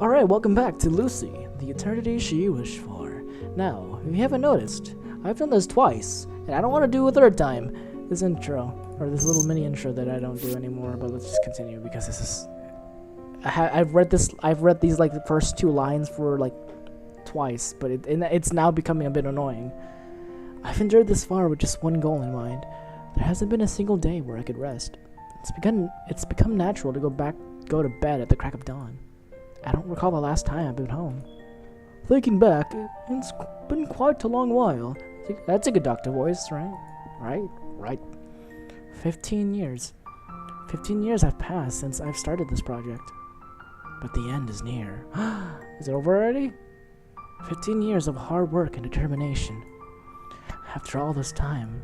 Alright, welcome back to Lucy, the eternity she wished for. Now, if you haven't noticed, I've done this twice, and I don't want to do a third time. This intro, or this little mini intro that I don't do anymore, but let's just continue because this is... I've read these like the first two lines for like twice, but it's now becoming a bit annoying. I've endured this far with just one goal in mind. There hasn't been a single day where I could rest. It's become natural to go to bed at the crack of dawn. I don't recall the last time I've been home. Thinking back, it's been quite a long while. That's a good doctor voice, right? Right. 15 years. 15 years have passed since I've started this project. But the end is near. Is it over already? 15 years of hard work and determination. After all this time,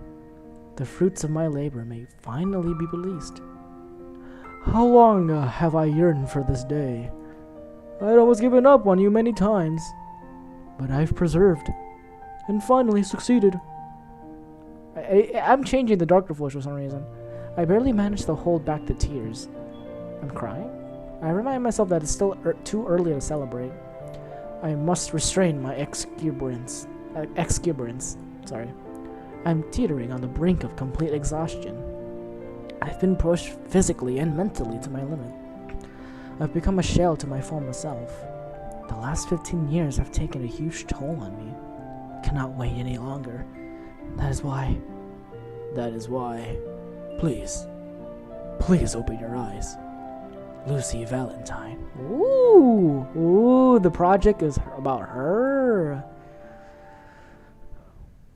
the fruits of my labor may finally be released. How long have I yearned for this day? I'd almost given up on you many times, but I've persevered and finally succeeded. I'm changing the doctor voice for some reason. I barely managed to hold back the tears. I'm crying? I remind myself that it's still too early to celebrate. I must restrain my exuberance. Sorry. I'm teetering on the brink of complete exhaustion. I've been pushed physically and mentally to my limit. I've become a shell to my former self. The last 15 years have taken a huge toll on me. I cannot wait any longer. That is why, please open your eyes. Lucy Valentine. Ooh, the project is about her.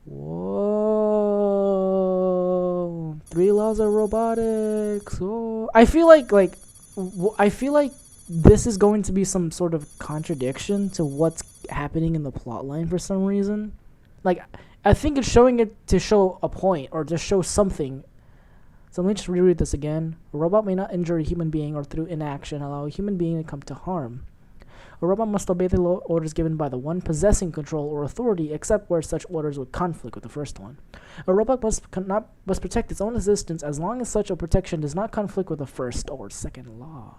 Whoa. 3 laws of robotics. Oh. I feel like this is going to be some sort of contradiction to what's happening in the plotline for some reason. Like, I think it's showing it to show a point or to show something. So let me just reread this again. A robot may not injure a human being or through inaction allow a human being to come to harm. A robot must obey the orders given by the one possessing control or authority, except where such orders would conflict with the first one. A robot must protect its own existence as long as such a protection does not conflict with the first or second law.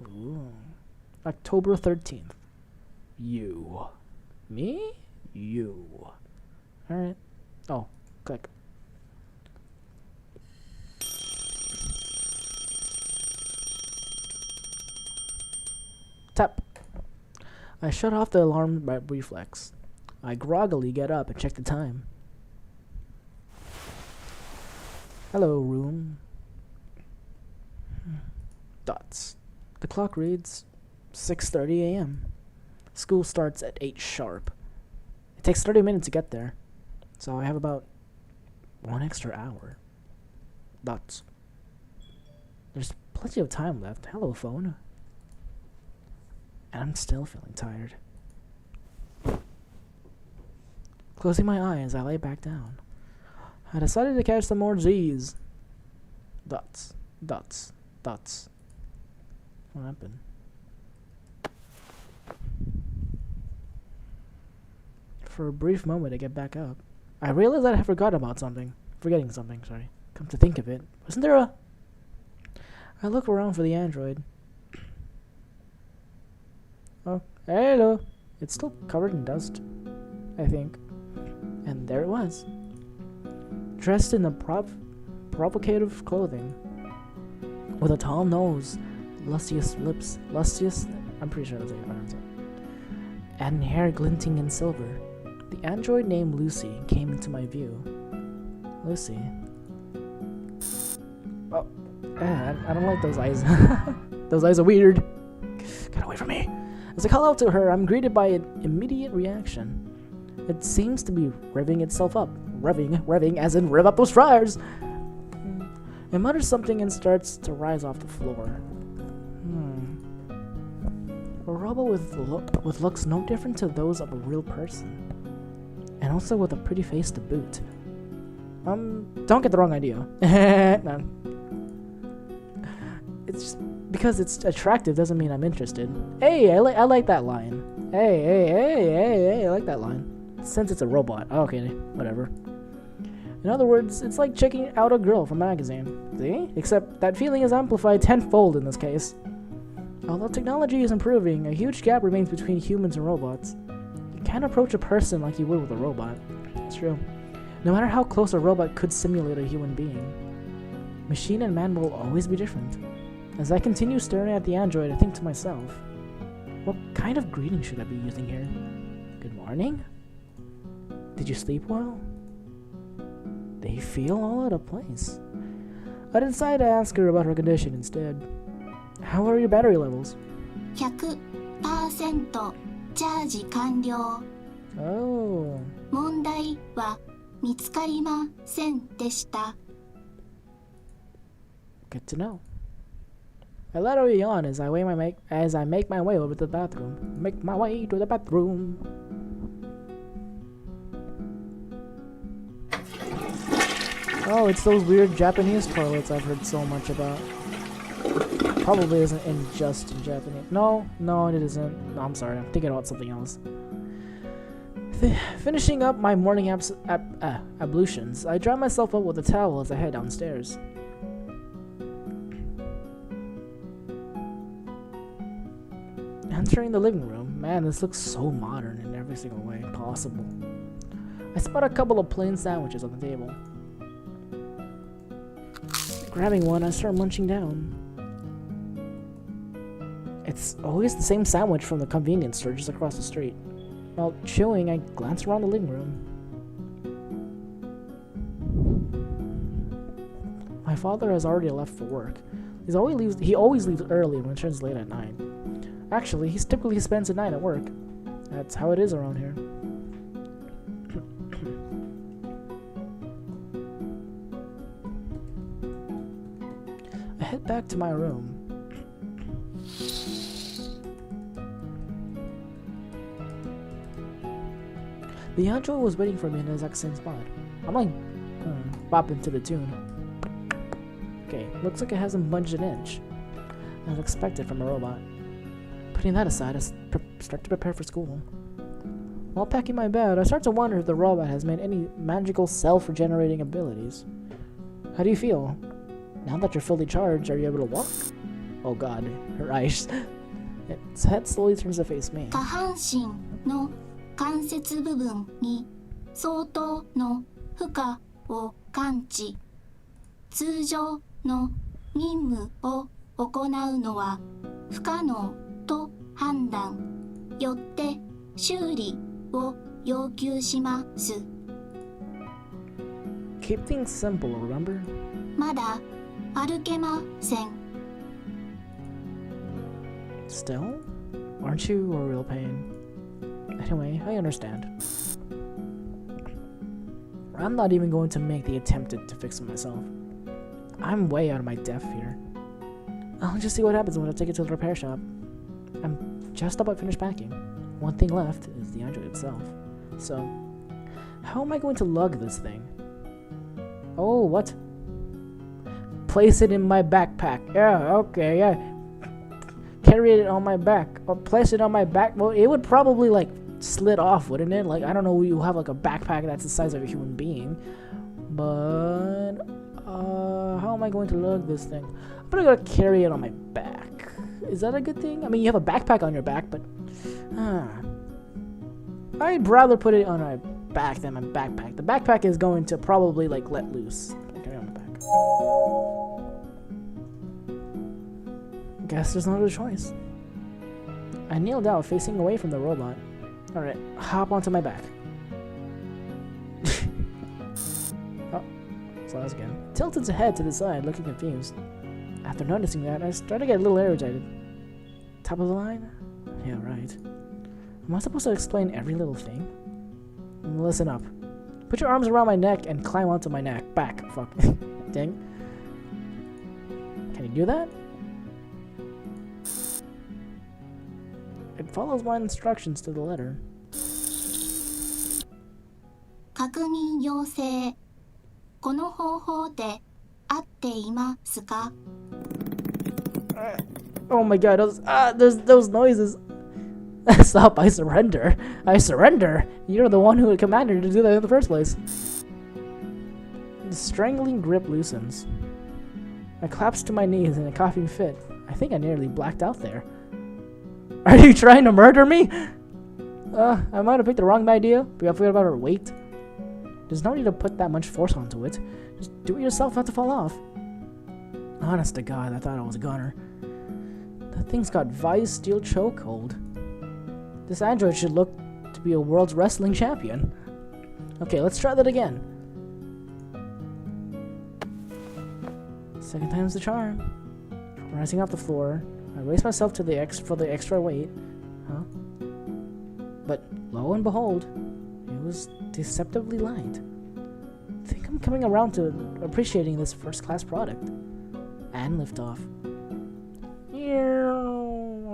Ooh. October 13th. You. Me? You. Alright. Oh, click. Tap. I shut off the alarm by reflex. I groggily get up and check the time. Hello, room. Dots. The clock reads 6:30 a.m. School starts at 8 sharp. It takes 30 minutes to get there, so I have about 1 extra hour. Dots. There's plenty of time left. Hello, phone. And I'm still feeling tired. Closing my eyes, I lay back down. I decided to catch some more Z's. Dots. Dots. Dots. What happened? For a brief moment, I get back up. I realized that I forgot about something. Forgetting something, sorry. Come to think of it. Wasn't there a... I look around for the android. Oh, hello. It's still covered in dust, I think. And there it was. Dressed in the provocative clothing. With a tall nose, luscious lips, I'm pretty sure that's how you pronounce it. And hair glinting in silver. The android named Lucy came into my view. Lucy. Oh, I don't like those eyes. Those eyes are weird. Get away from me. As I call out to her, I'm greeted by an immediate reaction. It seems to be revving itself up. Revving, as in rev up those fryers. It mutters something and starts to rise off the floor. A robot with looks no different to those of a real person. And also with a pretty face to boot. Don't get the wrong idea. No. It's just because it's attractive doesn't mean I'm interested. Hey, I like that line. Hey, I like that line. Since it's a robot. Okay, whatever. In other words, it's like checking out a girl from a magazine. See? Except that feeling is amplified tenfold in this case. Although technology is improving, a huge gap remains between humans and robots. You can't approach a person like you would with a robot. It's true. No matter how close a robot could simulate a human being, machine and man will always be different. As I continue staring at the android, I think to myself, what kind of greeting should I be using here? Good morning? Did you sleep well? They feel all out of place. I decided to ask her about her condition instead. How are your battery levels? 100% チャージ完了。 Oh. 問題は見つかりませんでした。 Good to know. I let her yawn as I make my way over to the bathroom. Make my way to the bathroom. Oh, it's those weird Japanese toilets I've heard so much about. Probably isn't just in Japanese. No, it isn't. No, I'm sorry. I'm thinking about something else. Finishing up my morning ablutions, I dry myself up with a towel as I head downstairs. Entering the living room, man, this looks so modern in every single way possible. I spot a couple of plain sandwiches on the table. Grabbing one, I start munching down. It's always the same sandwich from the convenience store just across the street. While chewing, I glance around the living room. My father has already left for work. He always leaves early and returns late at night. Actually, he typically spends the night at work. That's how it is around here. I head back to my room. The android was waiting for me in the exact same spot. I'm like, bopping to the tune. Okay, looks like it hasn't budged an inch, as expected from a robot. Putting that aside, I start to prepare for school. While packing my bag, I start to wonder if the robot has made any magical self-regenerating abilities. How do you feel? Now that you're fully charged, are you able to walk? Oh god, her eyes. Its head slowly turns to face me. 下半身の関節部分に相当の負荷を感知。通常の任務を行うのは不可能と判断。よって修理を要求します。Keep things simple, remember? まだ歩けません。Still? Aren't you a real pain? Anyway, I understand. I'm not even going to make the attempt to fix it myself. I'm way out of my depth here. I'll just see what happens when I take it to the repair shop. I'm just about finished packing. One thing left is the android itself. So, how am I going to lug this thing? Oh, what? Place it in my backpack. Yeah, okay, yeah. Carry it on my back. Or place it on my back. Well, it would probably, like, slid off, wouldn't it? Like, I don't know, you have, like, a backpack that's the size of a human being. But, how am I going to lug this thing? I'm gonna carry it on my back. Is that a good thing? I mean, you have a backpack on your back, but... I'd rather put it on my back than my backpack. The backpack is going to probably, like, let loose. Carry it on my back. Guess there's no other choice. I kneeled out, facing away from the robot. Alright, hop onto my back. Oh, slows again. Tilted his head to the side, looking confused. After noticing that, I started to get a little irritated. Top of the line? Yeah, right. Am I supposed to explain every little thing? Listen up. Put your arms around my neck and climb onto my back. Fuck. Dang. Can you do that? It follows my instructions to the letter. 確認要請。この方法で合っていますか? Oh my god, those noises. Stop, I surrender. I surrender. You're the one who commanded to do that in the first place. The strangling grip loosens. I collapse to my knees in a coughing fit. I think I nearly blacked out there. Are you trying to murder me? I might have picked the wrong idea, but I forgot about her weight. There's no need to put that much force onto it. Just do it yourself not to fall off. Honest to God, I thought I was a gunner. That thing's got Vice Steel chokehold. This android should look to be a world's wrestling champion. Okay, let's try that again. Second time's the charm. Rising off the floor, I raise myself to for the extra weight. Huh? But lo and behold, it was deceptively light. I think I'm coming around to appreciating this first-class product. And lift off.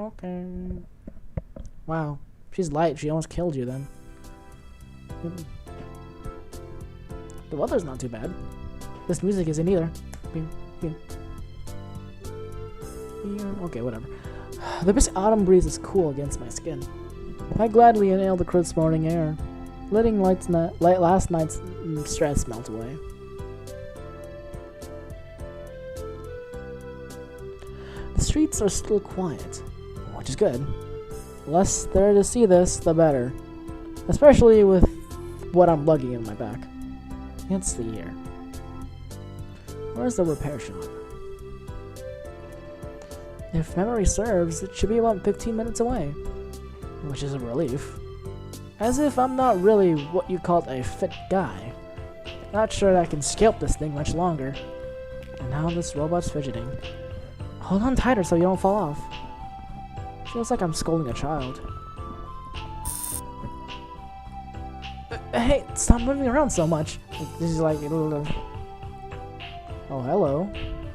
Okay. Wow, she's light. She almost killed you then. The weather's not too bad. This music isn't either. Okay, whatever. The brisk autumn breeze is cool against my skin. I gladly inhale the crisp morning air, letting last night's stress melt away. The streets are still quiet, which is good. Less there to see this, the better. Especially with what I'm lugging in my back. Let's see here. Where's the repair shop? If memory serves, it should be about 15 minutes away. Which is a relief. As if I'm not really what you call a fit guy. Not sure I can scalp this thing much longer. And now this robot's fidgeting. Hold on tighter so you don't fall off. Feels like I'm scolding a child. Hey, stop moving around so much. This is like... Oh, hello.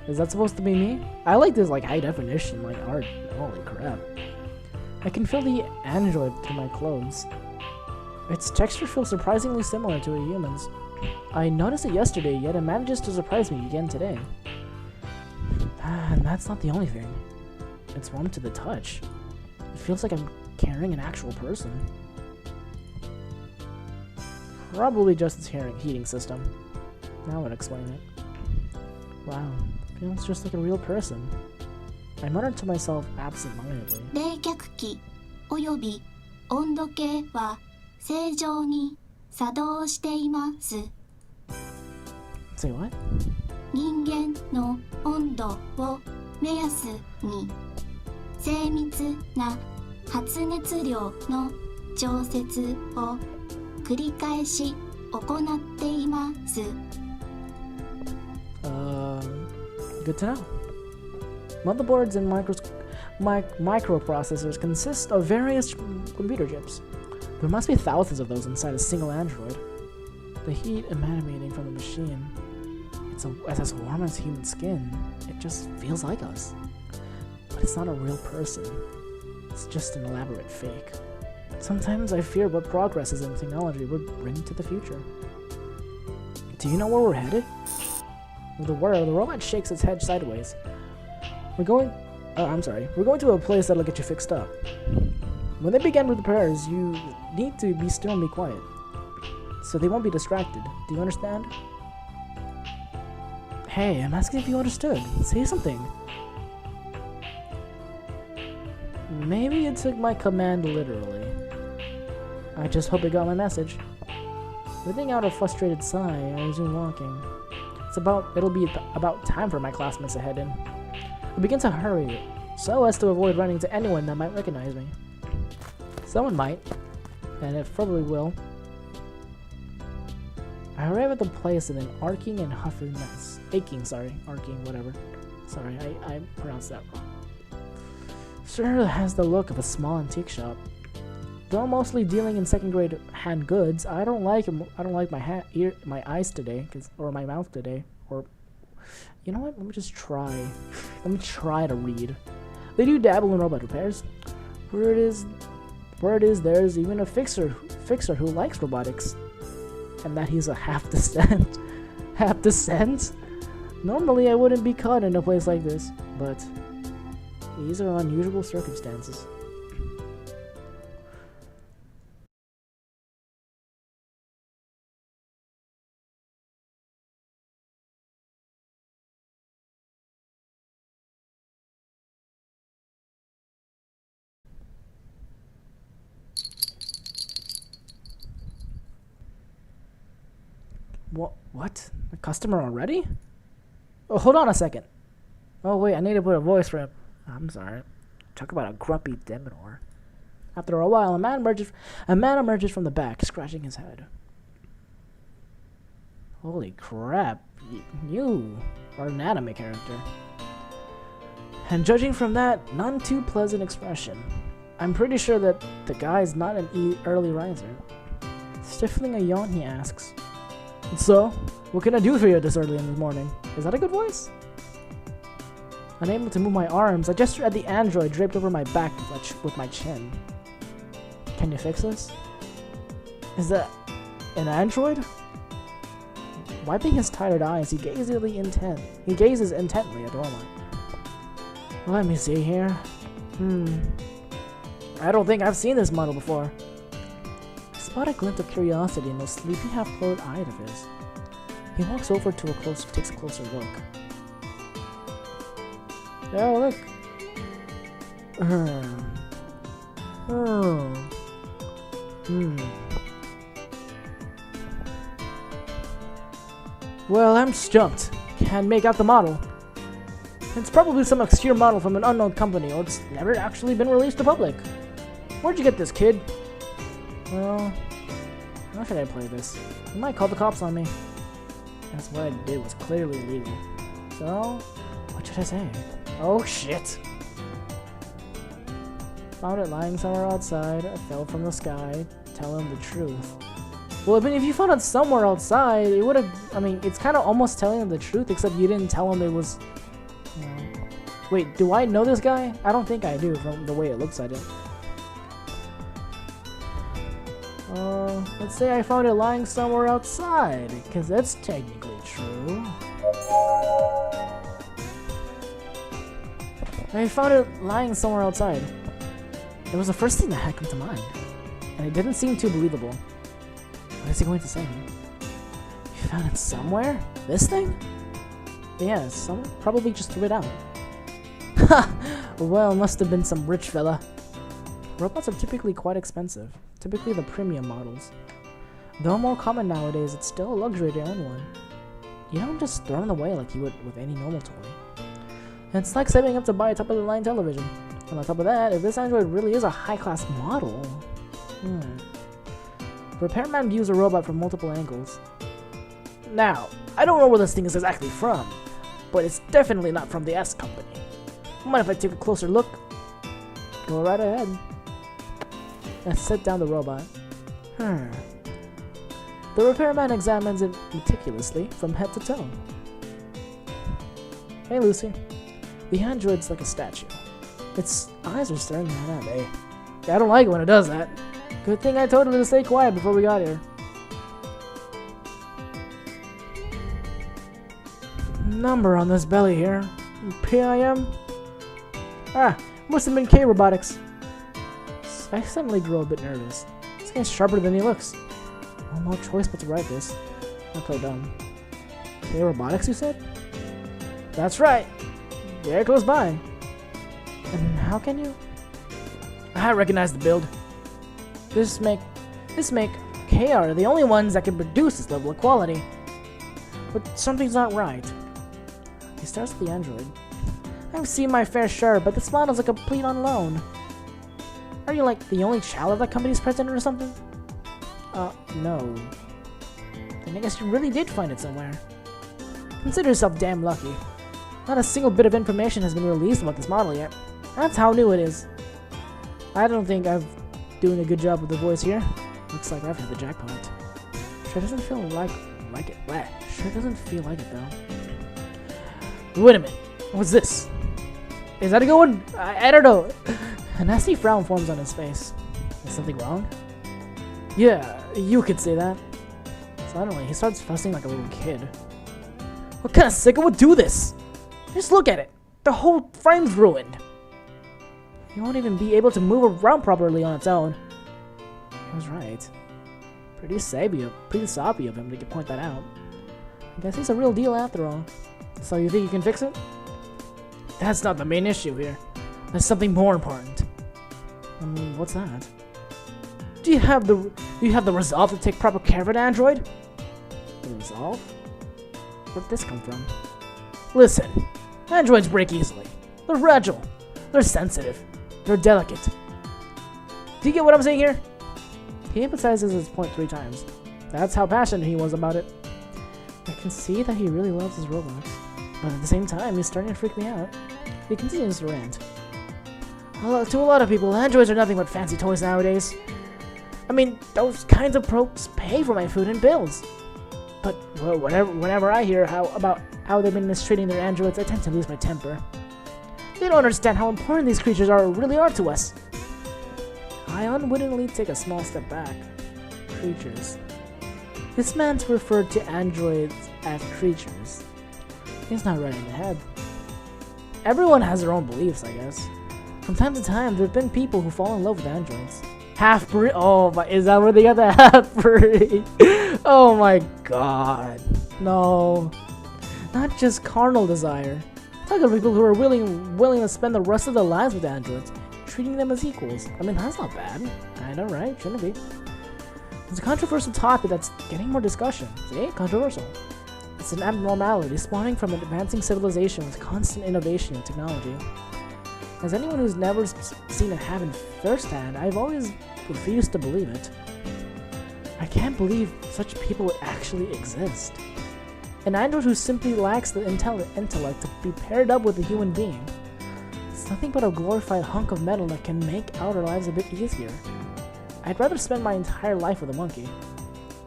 Is that supposed to be me? I like this like high definition like art. Holy crap. I can feel the android through my clothes. Its texture feels surprisingly similar to a human's. I noticed it yesterday, yet it manages to surprise me again today. And that's not the only thing. It's warm to the touch. It feels like I'm carrying an actual person. Probably just its heating system. That would explain it. Wow, feels just like a real person. I muttered to myself absent-mindedly. 冷却器および温度計は正常に作動しています。 Say what? 人間の温度を目安に精密な発熱量の調節を繰り返し行っています。 Good to know. Motherboards and microprocessors consist of various computer chips. There must be thousands of those inside a single android. The heat emanating from the machine, it's as warm as human skin. It just feels like us. But it's not a real person. It's just an elaborate fake. Sometimes I fear what progresses in technology would bring to the future. Do you know where we're headed? The robot shakes its head sideways. We're going to a place that'll get you fixed up. When they begin with repairs, you need to be still and be quiet. So they won't be distracted. Do you understand? Hey, I'm asking if you understood. Say something. Maybe you took my command literally. I just hope you got my message. Letting out a frustrated sigh, I resume walking. It'll be about time for my classmates to head in. I begin to hurry, so as to avoid running into anyone that might recognize me. Someone might, and it probably will. I arrive at the place in an arcing and huffing mess. Arcing, whatever. Sorry, I pronounced that wrong. Sure has the look of a small antique shop. Though mostly dealing in second-grade hand goods, I don't like my eyes today, or my mouth today, or you know what? Let me just try. Let me try to read. They do dabble in robot repairs. Word is there's even a fixer who likes robotics, and that he's a half descent. Half descent? Normally, I wouldn't be caught in a place like this, but these are unusual circumstances. What? A customer already? Oh, hold on a second. Oh wait, I need to put a voice for him. I'm sorry. Talk about a grumpy Dementor. After a while, a man emerges from the back, scratching his head. Holy crap! You are an anime character. And judging from that none too pleasant expression, I'm pretty sure that the guy's not an early riser. Stifling a yawn, he asks, "So, what can I do for you this early in the morning?" Is that a good voice? Unable to move my arms, I gesture at the android draped over my back with my chin. Can you fix this? Is that an android? Wiping his tired eyes, he gazes intently at Roma. Let me see here. I don't think I've seen this model before. I spot a glint of curiosity in those sleepy, half-closed eyes of his. He walks over to takes a closer look. Yeah, look. Well, I'm stumped. Can't make out the model. It's probably some obscure model from an unknown company, or it's never actually been released to public. Where'd you get this, kid? Well, how should I play this? You might call the cops on me. That's what I did was clearly illegal. So, what should I say? Oh shit! Found it lying somewhere outside. I fell from the sky. Tell him the truth. Well, I mean, if you found it somewhere outside, it would have. I mean, it's kind of almost telling him the truth, except you didn't tell him it was. Wait, do I know this guy? I don't think I do from the way it looks at it. Let's say I found it lying somewhere outside, because that's technically true. I found it lying somewhere outside. It was the first thing that had come to mind, and it didn't seem too believable. What is he going to say? You found it somewhere? This thing? Yeah, someone probably just threw it out. Ha! Well, must have been some rich fella. Robots are typically quite expensive, typically the premium models. Though more common nowadays, it's still a luxury to own one. You don't just throw them away like you would with any normal toy. And it's like saving up to buy a top-of-the-line television. And on top of that, if this android really is a high-class model... Repairman views a robot from multiple angles. Now, I don't know where this thing is exactly from, but it's definitely not from the S company. Mind if I take a closer look? Go right ahead. And set down the robot. The repairman examines it meticulously from head to toe. Hey, Lucy. The android's like a statue. Its eyes are staring right at me. I don't like it when it does that. Good thing I told it to stay quiet before we got here. Number on this belly here. PIM? Must have been K Robotics. I suddenly grow a bit nervous. This guy's sharper than he looks. Well, no choice but to write this. I play dumb. K Robotics, you said? That's right. Very close by. And how can you? I recognize the build. This make KR are the only ones that can produce this level of quality. But something's not right. He stares at the android. I've seen my fair share, but this model's a complete unknown. Are you like the only child of that company's president or something? No. Then I guess you really did find it somewhere. Consider yourself damn lucky. Not a single bit of information has been released about this model yet. That's how new it is. I don't think I'm doing a good job with the voice here. Looks like I've hit the jackpot. Sure doesn't feel like it. Sure doesn't feel like it though. Wait a minute. What's this? Is that a good one? I don't know. A nasty frown forms on his face. Is something wrong? Yeah, you could say that. Suddenly, he starts fussing like a little kid. What kind of sicko would do this? Just look at it. The whole frame's ruined. He won't even be able to move around properly on its own. He was right. Pretty soppy of him to point that out. I guess he's a real deal after all. So you think you can fix it? That's not the main issue here. There's something more important. What's that? Do you have the resolve to take proper care of an android? to resolve? Where'd this come from? Listen, androids break easily. They're fragile. They're sensitive. They're delicate. Do you get what I'm saying here? He emphasizes his point 3 times. That's how passionate he was about it. I can see that he really loves his robots, but at the same time, he's starting to freak me out. He continues to rant. Well, to a lot of people, androids are nothing but fancy toys nowadays. I mean, those kinds of folks pay for my food and bills. But well, whenever I hear about how they've been mistreating their androids, I tend to lose my temper. They don't understand how important these creatures really are to us. I unwittingly take a small step back. Creatures. This man's referred to androids as creatures. He's not right in the head. Everyone has their own beliefs, I guess. From time to time, there have been people who fall in love with androids. Half-breed? Oh my, is that where they got the half-breed? Oh my god. No. Not just carnal desire. Talk about people who are willing to spend the rest of their lives with androids, treating them as equals. I mean, that's not bad. Kinda right, shouldn't it be? It's a controversial topic that's getting more discussion. See? Controversial. It's an abnormality spawning from an advancing civilization with constant innovation and technology. As anyone who's never seen it happen firsthand, I've always refused to believe it. I can't believe such people actually exist. An android who simply lacks the intellect to be paired up with a human being. It's nothing but a glorified hunk of metal that can make our lives a bit easier. I'd rather spend my entire life with a monkey.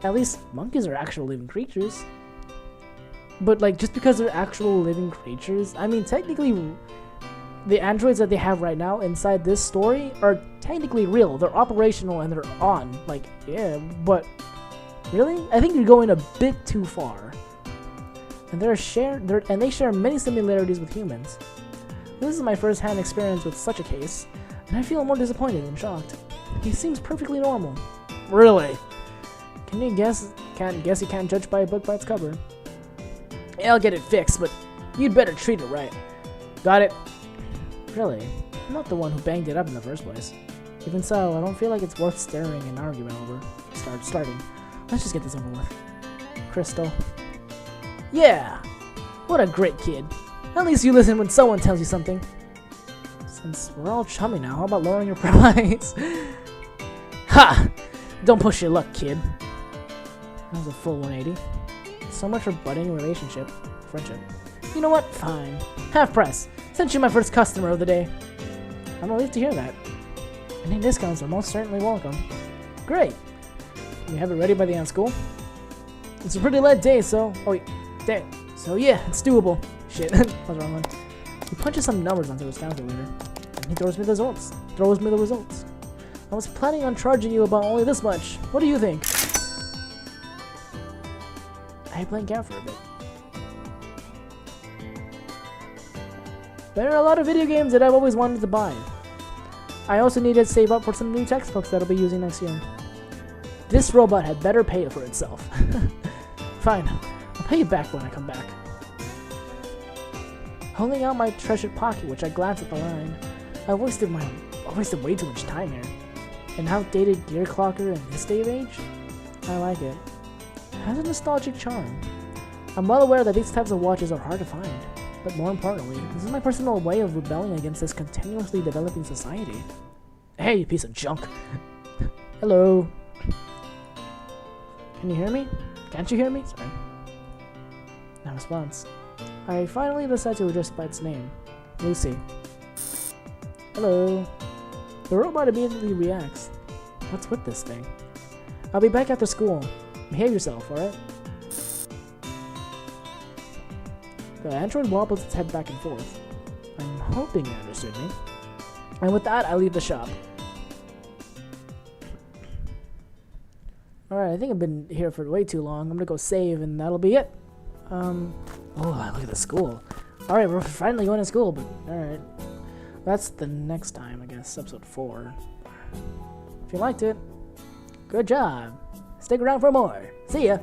At least, monkeys are actual living creatures. But like, just because they're actual living creatures, I mean, technically, the androids that they have right now inside this story are technically real. They're operational and they're on. Like, yeah, but really? I think you're going a bit too far. And they share many similarities with humans. This is my first-hand experience with such a case, and I feel more disappointed than shocked. He seems perfectly normal. Really? Can't guess you can't judge by a book by its cover. Yeah, I'll get it fixed, but you'd better treat it right. Got it? Really? I'm not the one who banged it up in the first place. Even so, I don't feel like it's worth staring and arguing over. Starting. Let's just get this over with. Crystal. Yeah! What a great kid. At least you listen when someone tells you something. Since we're all chummy now, how about lowering your price? Ha! Don't push your luck, kid. That was a full 180. So much for budding relationship. Friendship. You know what? Fine. Half price. Sent you my first customer of the day. I'm relieved to hear that. Any discounts are most certainly welcome. Great. Can you have it ready by the end of school? It's a pretty late day, so... Oh, wait. Damn. So yeah, it's doable. Shit. What's wrong one? He punches some numbers onto his calculator. And he throws me the results. I was planning on charging you about only this much. What do you think? I blank out for a bit. There are a lot of video games that I've always wanted to buy. I also needed to save up for some new textbooks that I'll be using next year. This robot had better pay for itself. Fine, I'll pay you back when I come back. Holding out my treasured pocket, which I glanced at the line, I wasted way too much time here. An outdated gear clocker in this day of age? I like it. It has a nostalgic charm. I'm well aware that these types of watches are hard to find, but more importantly, this is my personal way of rebelling against this continuously developing society. Hey, you piece of junk. Hello. Can you hear me? Can't you hear me? Sorry. No response. I finally decide to address it by its name. Lucy. Hello. The robot immediately reacts. What's with this thing? I'll be back after school. Behave yourself, alright? The android wobbles its head back and forth. I'm hoping you understood me. And with that, I leave the shop. Alright, I think I've been here for way too long. I'm gonna go save and that'll be it. Oh, look at the school. Alright, we're finally going to school, but alright. That's the next time, I guess, episode 4. If you liked it, good job. Stick around for more. See ya!